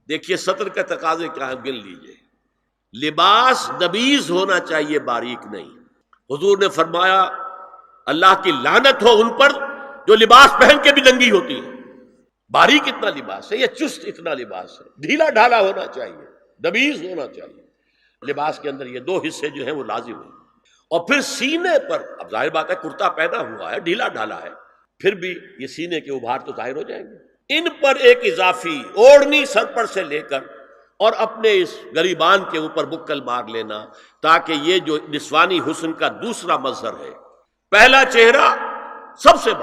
دیکھیے سطر کا تقاضے کیا ہے، گن لیجئے. لباس نبیز ہونا چاہیے، باریک نہیں. حضور نے فرمایا اللہ کی لعنت ہو ان پر جو لباس پہن کے بھی ننگی ہوتی ہے. باریک اتنا لباس ہے یا چست اتنا لباس ہے، ڈھیلا ڈھالا ہونا چاہیے، نبیز ہونا چاہیے. لباس کے اندر یہ دو حصے جو ہیں وہ لازم ہیں. اور پھر سینے پر، اب ظاہر بات ہے کرتا پہنا ہوا ہے، ڈھیلا ڈھالا ہے، پھر بھی یہ سینے کے ابھار تو ظاہر ہو جائیں گے. ان پر ایک اضافی اوڑھنی سر پر سے لے کر اور اپنے اس گریبان کے اوپر بکل مار لینا، تاکہ یہ جو نسوانی حسن کا دوسرا مظہر ہے، پہلا چہرہ سب سے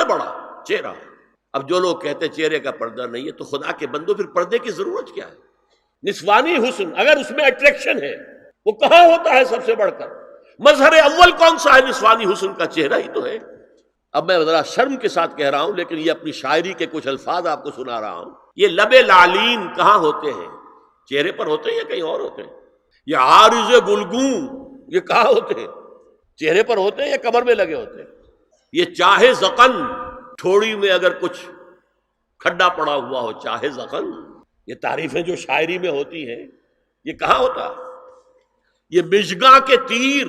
بڑا چہرہ ہے. اب جو لوگ کہتے ہیں چہرے کا پردہ نہیں ہے، تو خدا کے بندو پھر پردے کی ضرورت کیا ہے؟ نسوانی حسن اگر اس میں اٹریکشن ہے، وہ کہاں ہوتا ہے سب سے بڑھ کر؟ مظہر اول کون سا ہے نسوانی حسن کا؟ چہرہ ہی تو ہے. اب میں ذرا شرم کے ساتھ کہہ رہا ہوں، لیکن یہ اپنی شاعری کے کچھ الفاظ آپ کو سنا رہا ہوں. یہ لب لعلین کہاں ہوتے ہیں؟ چہرے پر ہوتے ہیں یا کہیں اور ہوتے ہیں؟ یہ عارض گلگوں یہ کہاں ہوتے ہیں؟ چہرے پر ہوتے ہیں یا کمر میں لگے ہوتے ہیں؟ یہ چاہے زقن، تھوڑی میں اگر کچھ کھڈا پڑا ہوا ہو، چاہے زقن، یہ تعریفیں جو شاعری میں ہوتی ہیں یہ کہاں ہوتا؟ یہ مژگاں کے تیر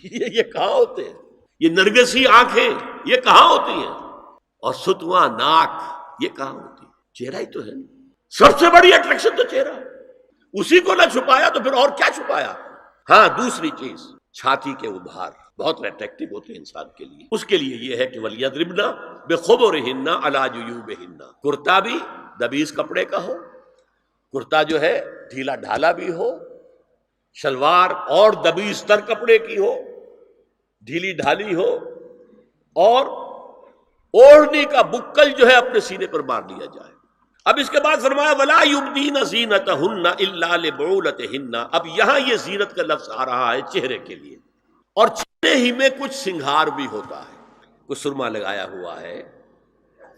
یہ کہاں ہوتے ہیں؟ یہ نرگسی آنکھیں یہ کہاں ہوتی ہیں؟ اور ستواں ناک یہ کہاں ہوتی ہے؟ چہرہ ہی تو ہے. سب سے بڑی اٹریکشن تو چہرہ ہے. اسی کو نہ چھپایا تو پھر اور کیا چھپایا؟ ہاں دوسری چیز، چھاتی کے ابھار بہت اٹریکٹیو ہوتے ہیں انسان کے لیے. اس کے لیے یہ ہے کہ وَلْيَضْرِبْنَ بِخُمُرِهِنَّ عَلَىٰ جُيُوبِهِنَّ. کرتا بھی دبیز کپڑے کا ہو، کرتا جو ہے ڈھیلا ڈھالا بھی ہو، شلوار اور دبیز تر کپڑے کی ہو، ڈھیلی ڈھالی ہو، اور اوڑھنی کا بکل جو ہے اپنے سینے پر مار لیا جائے. اب اس کے بعد فرمایا وَلَا يُبْدِينَ زِينَتَهُنَّ إِلَّا لِبُعُولَتِهِنَّ. اب یہاں یہ زینت کا لفظ آ رہا ہے چہرے کے لیے، اور چہرے ہی میں کچھ سنگھار بھی ہوتا ہے. کچھ سرما لگایا ہوا ہے،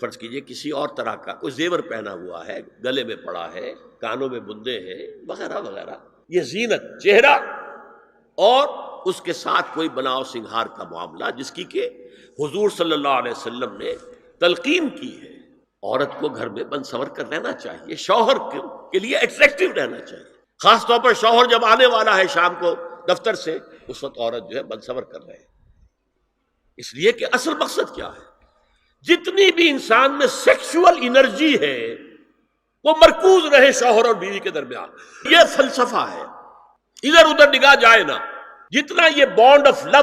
فرض کیجئے کسی اور طرح کا کوئی زیور پہنا ہوا ہے، گلے میں پڑا ہے، کانوں میں بندے ہیں وغیرہ وغیرہ. یہ زینت چہرہ اور اس کے ساتھ کوئی بناؤ سنگھار کا معاملہ، جس کی کہ حضور صلی اللہ علیہ وسلم نے تلقین کی ہے. عورت کو گھر میں بن سور کر رہنا چاہیے، شوہر کے لیے اٹریکٹیو رہنا چاہیے. خاص طور پر شوہر جب آنے والا ہے شام کو دفتر سے، اس وقت عورت جو ہے بن سور کر رہے ہیں. اس لیے کہ اصل مقصد کیا ہے؟ جتنی بھی انسان میں سیکشول انرجی ہے وہ مرکوز رہے شوہر اور بیوی کے درمیان. یہ فلسفہ ہے، ادھر ادھر نگاہ جائے نہ. جتنا یہ بانڈ آف لو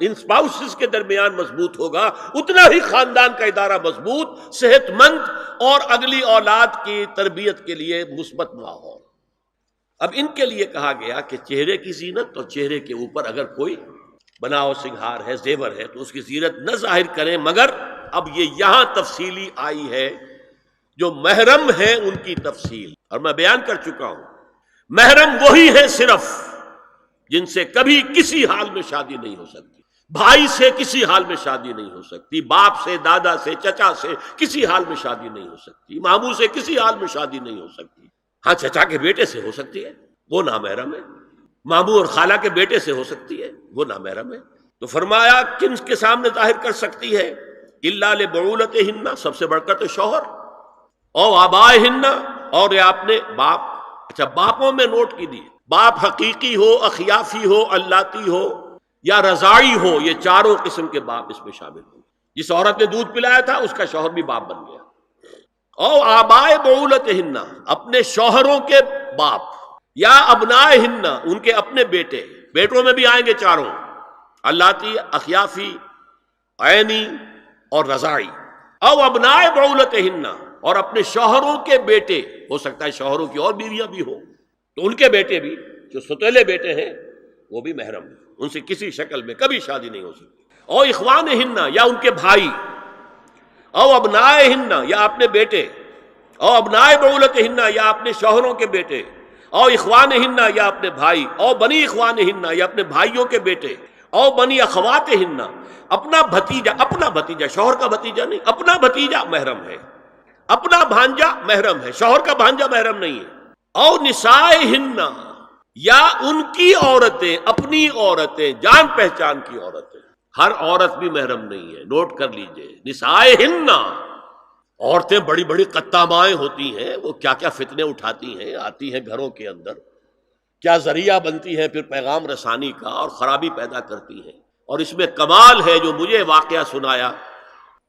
ان سپاؤسز کے درمیان مضبوط ہوگا، اتنا ہی خاندان کا ادارہ مضبوط، صحت مند اور اگلی اولاد کی تربیت کے لیے مثبت ماحول. اب ان کے لیے کہا گیا کہ چہرے کی زینت، اور چہرے کے اوپر اگر کوئی بناؤ سنگھار ہے، زیور ہے، تو اس کی زینت نہ ظاہر کریں. مگر اب یہ یہاں تفصیلی آئی ہے، جو محرم ہیں ان کی تفصیل، اور میں بیان کر چکا ہوں. محرم وہی ہے صرف جن سے کبھی کسی حال میں شادی نہیں ہو سکتی. بھائی سے کسی حال میں شادی نہیں ہو سکتی، باپ سے، دادا سے، چچا سے کسی حال میں شادی نہیں ہو سکتی، ماموں سے کسی حال میں شادی نہیں ہو سکتی. ہاں چچا کے بیٹے سے ہو سکتی ہے، وہ نامحرم ہے. ماموں اور خالہ کے بیٹے سے ہو سکتی ہے، وہ نامحرم ہے. تو فرمایا کن کے سامنے ظاہر کر سکتی ہے؟ الا لبعولتہن، سب سے بڑھ کر تو شوہر، او آبائہن، اور یہ آپ نے باپ. اچھا باپوں میں نوٹ کی دی، باپ حقیقی ہو، اخیافی ہو، اللاتی ہو یا رضاعی ہو، یہ چاروں قسم کے باپ اس میں شامل ہوں. جس عورت نے دودھ پلایا تھا اس کا شوہر بھی باپ بن گیا. او آبائے بعولتہن، اپنے شوہروں کے باپ، یا ابنائہن، ان کے اپنے بیٹے. بیٹوں میں بھی آئیں گے چاروں، اللاتی، اخیافی، عینی اور رضاعی. او ابنائے بعولتہن، اور اپنے شوہروں کے بیٹے، ہو سکتا ہے شوہروں کی اور بیویاں بھی ہوں، تو ان کے بیٹے بھی جو ستیلے بیٹے ہیں وہ بھی محرم ہیں، ان سے کسی شکل میں کبھی شادی نہیں ہو سکتی. او اخوانہن، یا ان کے بھائی. او ابنائہن، یا اپنے بیٹے. او ابنائے بعولتہن، یا اپنے شوہروں کے بیٹے. او اخوانہن، یا اپنے بھائی. او بنی اخوانہن، یا اپنے بھائیوں کے بیٹے. او بنی اخواتہن، اپنا بھتیجا، شوہر کا بھتیجا نہیں، اپنا بھتیجا محرم ہے، اپنا بھانجا محرم ہے، شوہر کا بھانجا محرم نہیں ہے. او نسائہن، یا ان کی عورتیں، اپنی عورتیں، جان پہچان کی عورتیں. ہر عورت بھی محرم نہیں ہے، نوٹ کر لیجئے. نسائہن، عورتیں بڑی بڑی قطامائیں ہوتی ہیں، وہ کیا کیا فتنے اٹھاتی ہیں، آتی ہیں گھروں کے اندر، کیا ذریعہ بنتی ہیں پھر پیغام رسانی کا، اور خرابی پیدا کرتی ہیں۔ اور اس میں کمال ہے جو مجھے واقعہ سنایا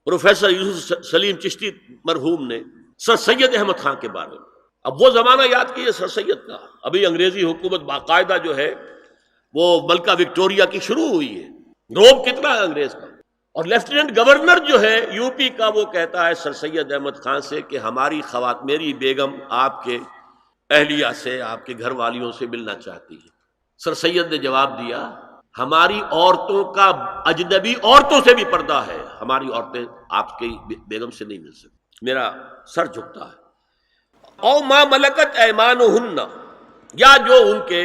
پروفیسر یوسف سلیم چشتی مرحوم نے سر سید احمد خان کے بارے میں۔ اب وہ زمانہ یاد کیجیے سر سید کا، ابھی انگریزی حکومت باقاعدہ جو ہے وہ ملکہ وکٹوریہ کی شروع ہوئی ہے، روب کتنا ہے انگریز کا، اور لیفٹیننٹ گورنر جو ہے یو پی کا وہ کہتا ہے سر سید احمد خان سے کہ ہماری میری بیگم آپ کے اہلیہ سے، آپ کے گھر والیوں سے ملنا چاہتی ہے۔ سر سید نے جواب دیا ہماری عورتوں کا اجنبی عورتوں سے بھی پردہ ہے، ہماری عورتیں آپ کی بیگم سے نہیں مل سکتی۔ میرا سر جھکتا ہے۔ او ما ملکت ایمانہن، یا جو ان کے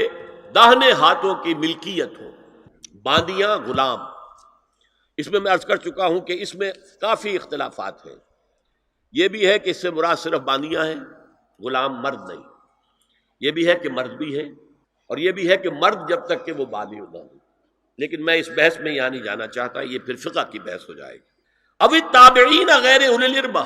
داہنے ہاتھوں کی ملکیت ہو، باندیاں غلام۔ اس میں عرض کر چکا ہوں کہ اس میں کافی اختلافات ہیں۔ یہ بھی ہے کہ اس سے مراد صرف باندیاں ہیں، غلام مرد نہیں۔ یہ بھی ہے کہ مرد بھی ہے، اور یہ بھی ہے کہ مرد جب تک کہ وہ بالغ نہ ہو۔ لیکن میں اس بحث میں یہاں نہیں جانا چاہتا، یہ پھر فقہ کی بحث ہو جائے گی۔ اب التابعین غیر اولی الاربہ،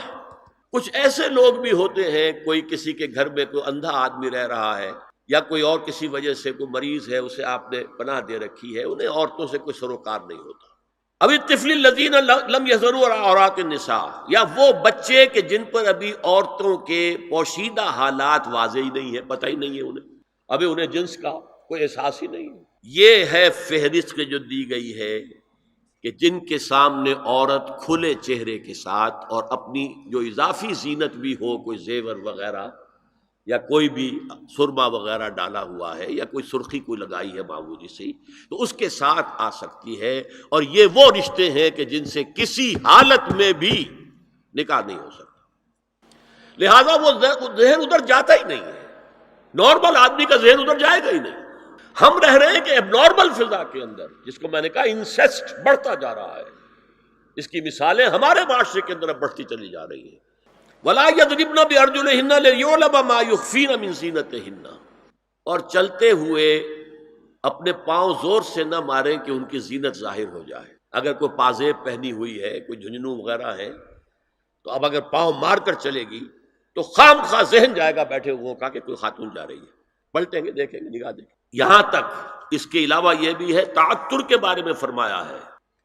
کچھ ایسے لوگ بھی ہوتے ہیں، کوئی کسی کے گھر میں کوئی اندھا آدمی رہ رہا ہے، یا کوئی اور کسی وجہ سے کوئی مریض ہے، اسے آپ نے پناہ دے رکھی ہے، انہیں عورتوں سے کوئی سروکار نہیں ہوتا۔ اب الطفل الذین لم یظہروا علی عورات النساء، یا وہ بچے کہ جن پر ابھی عورتوں کے پوشیدہ حالات واضح ہی نہیں ہے، پتہ ہی نہیں ہے انہیں، ابھی انہیں جنس کا کوئی احساس ہی نہیں ہے۔ یہ ہے فہرست جو دی گئی ہے کہ جن کے سامنے عورت کھلے چہرے کے ساتھ اور اپنی جو اضافی زینت بھی ہو، کوئی زیور وغیرہ یا کوئی بھی سرما وغیرہ ڈالا ہوا ہے یا کوئی سرخی کوئی لگائی ہے معمولی سی، تو اس کے ساتھ آ سکتی ہے۔ اور یہ وہ رشتے ہیں کہ جن سے کسی حالت میں بھی نکاح نہیں ہو سکتا، لہذا وہ ذہن ادھر جاتا ہی نہیں ہے، نارمل آدمی کا ذہن ادھر جائے گا ہی نہیں۔ ہم رہ رہے ہیں کہ اب نارمل فضا کے اندر، جس کو میں نے کہا انسیسٹ بڑھتا جا رہا ہے، اس کی مثالیں ہمارے معاشرے کے اندر اب بڑھتی چلی جا رہی ہیں۔ وَلَا يَضْرِبْنَ بِأَرْجُلِهِنَّ لِيُعْلَمَ مَا يُخْفِينَ مِنْ زِينَتِهِنَّ، اور چلتے ہوئے اپنے پاؤں زور سے نہ ماریں کہ ان کی زینت ظاہر ہو جائے۔ اگر کوئی پازیب پہنی ہوئی ہے، کوئی جھنجھنو وغیرہ ہے، تو اب اگر پاؤں مار کر چلے گی تو خام خواہ ذہن جائے گا بیٹھے ہوئے کا کہ کوئی خاتون جا رہی ہے، پلٹیں گے، دیکھیں گے، نگاہ دیں گے۔ یہاں تک اس کے علاوہ یہ بھی ہے، تعطر کے بارے میں فرمایا ہے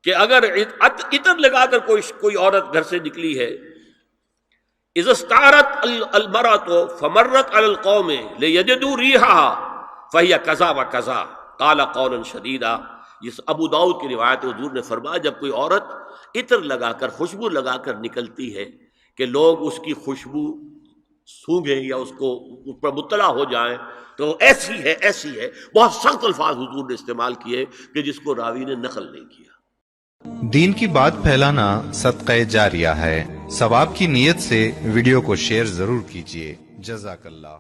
کہ اگر عطر لگا کر کوئی عورت گھر سے نکلی ہے، اذا استعارت المرأة فمرت على القوم ليجدوا ريحها فهي كذا وكذا قال قولا شديدا۔ یہ ابو داؤد کی روایت ہے، حضور نے فرمایا جب کوئی عورت عطر لگا کر، خوشبو لگا کر نکلتی ہے کہ لوگ اس کی خوشبو سونگیں یا اس پر مطلع ہو جائیں تو ایسی ہے، ایسی ہے، بہت سخت الفاظ حضور نے استعمال کیے کہ جس کو راوی نے نقل نہیں کیا۔ دین کی بات پھیلانا صدقہ جاریہ ہے، ثواب کی نیت سے ویڈیو کو شیئر ضرور کیجیے۔ جزاک اللہ۔